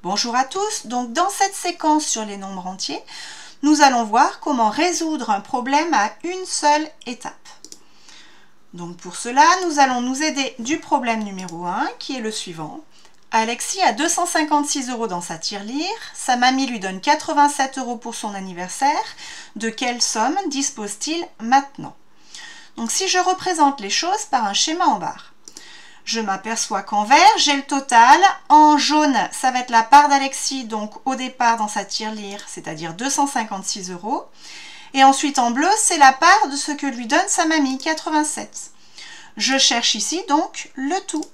Bonjour à tous, donc dans cette séquence sur les nombres entiers, nous allons voir comment résoudre un problème à une seule étape. Donc pour cela, nous allons nous aider du problème numéro 1 qui est le suivant. Alexis a 256 € dans sa tirelire, sa mamie lui donne 87 € pour son anniversaire. De quelle somme dispose-t-il maintenant? Donc si je représente les choses par un schéma en barre, je m'aperçois qu'en vert, j'ai le total. En jaune, ça va être la part d'Alexis, donc au départ dans sa tirelire, c'est-à-dire 256 €. Et ensuite en bleu, c'est la part de ce que lui donne sa mamie, 87. Je cherche ici donc le tout.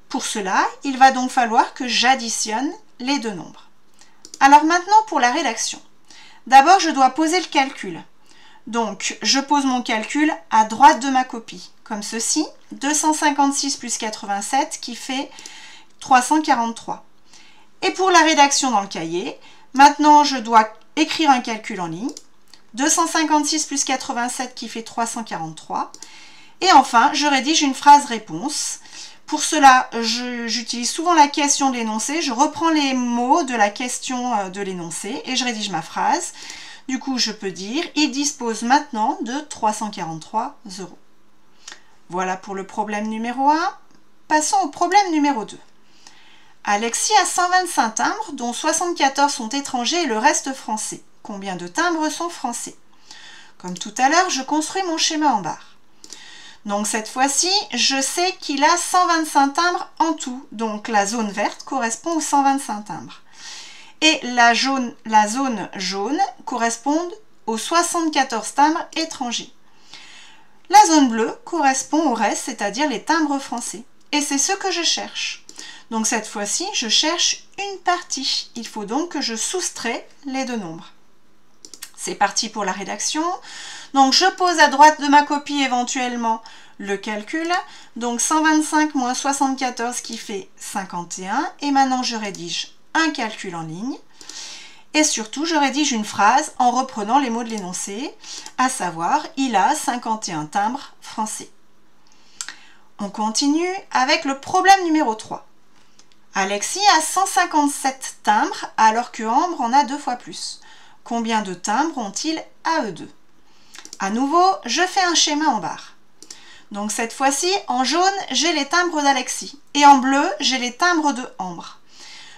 Pour cela, il va donc falloir que j'additionne les deux nombres. Alors maintenant pour la rédaction. D'abord, je dois poser le calcul. Donc, je pose mon calcul à droite de ma copie, comme ceci, 256 plus 87 qui fait 343. Et pour la rédaction dans le cahier, maintenant je dois écrire un calcul en ligne, 256 plus 87 qui fait 343. Et enfin, je rédige une phrase réponse. Pour cela, j'utilise souvent la question de l'énoncé, je reprends les mots de la question de l'énoncé et je rédige ma phrase. Du coup, je peux dire, il dispose maintenant de 343 €. Voilà pour le problème numéro 1. Passons au problème numéro 2. Alexis a 125 timbres, dont 74 sont étrangers et le reste français. Combien de timbres sont français? Comme tout à l'heure, je construis mon schéma en barre. Donc cette fois-ci, je sais qu'il a 125 timbres en tout. Donc la zone verte correspond aux 125 timbres. Et la zone jaune correspond aux 74 timbres étrangers. La zone bleue correspond au reste, c'est-à-dire les timbres français. Et c'est ce que je cherche. Donc cette fois-ci, je cherche une partie. Il faut donc que je soustrais les deux nombres. C'est parti pour la rédaction. Donc je pose à droite de ma copie éventuellement le calcul. Donc 125 moins 74 qui fait 51. Et maintenant je rédige un calcul en ligne et surtout je rédige une phrase en reprenant les mots de l'énoncé, à savoir il a 51 timbres français. On continue avec le problème numéro 3. Alexis a 157 timbres alors que Ambre en a 2 fois plus. Combien de timbres ont-ils à eux deux? À nouveau, je fais un schéma en barre. Donc cette fois-ci, en jaune, j'ai les timbres d'Alexis et en bleu, j'ai les timbres de Ambre.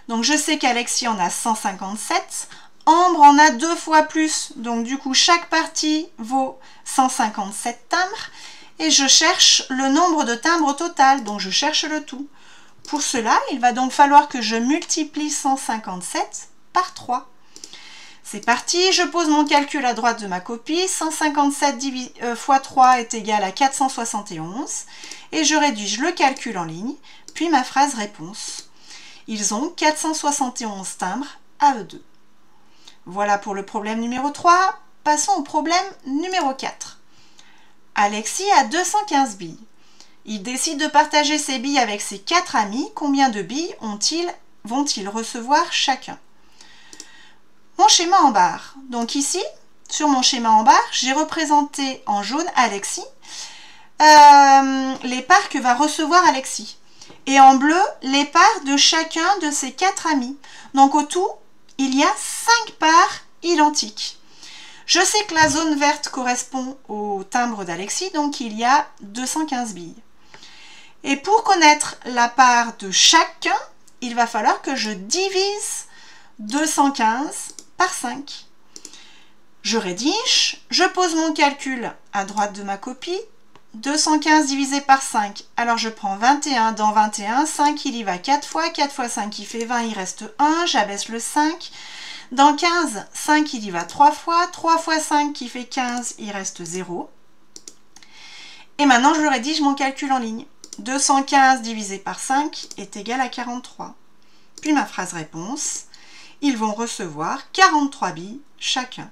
Donc je sais qu'Alexis en a 157, Ambre en a 2 fois plus, donc du coup chaque partie vaut 157 timbres, et je cherche le nombre de timbres total, donc je cherche le tout. Pour cela, il va donc falloir que je multiplie 157 par 3. C'est parti, je pose mon calcul à droite de ma copie, 157 fois 3 est égal à 471, et je rédige le calcul en ligne, puis ma phrase réponse. Ils ont 471 timbres à eux deux. Voilà pour le problème numéro 3. Passons au problème numéro 4. Alexis a 215 billes. Il décide de partager ses billes avec ses 4 amis. Combien de billes vont-ils recevoir chacun? Mon schéma en barre. Donc ici, sur mon schéma en barre, j'ai représenté en jaune Alexis, les parts que va recevoir Alexis. Et en bleu, les parts de chacun de ses 4 amis. Donc au tout, il y a 5 parts identiques. Je sais que la zone verte correspond au timbre d'Alexis, donc il y a 215 billes. Et pour connaître la part de chacun, il va falloir que je divise 215 par 5. Je rédige, je pose mon calcul à droite de ma copie. 215 divisé par 5, alors je prends 21, dans 21, 5 il y va 4 fois, 4 fois 5 qui fait 20, il reste 1, j'abaisse le 5, dans 15, 5 il y va 3 fois, 3 fois 5 qui fait 15, il reste 0, et maintenant je rédige mon calcul en ligne, 215 divisé par 5 est égal à 43, puis ma phrase réponse, ils vont recevoir 43 billes chacun.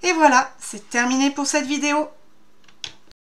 Et voilà, c'est terminé pour cette vidéo.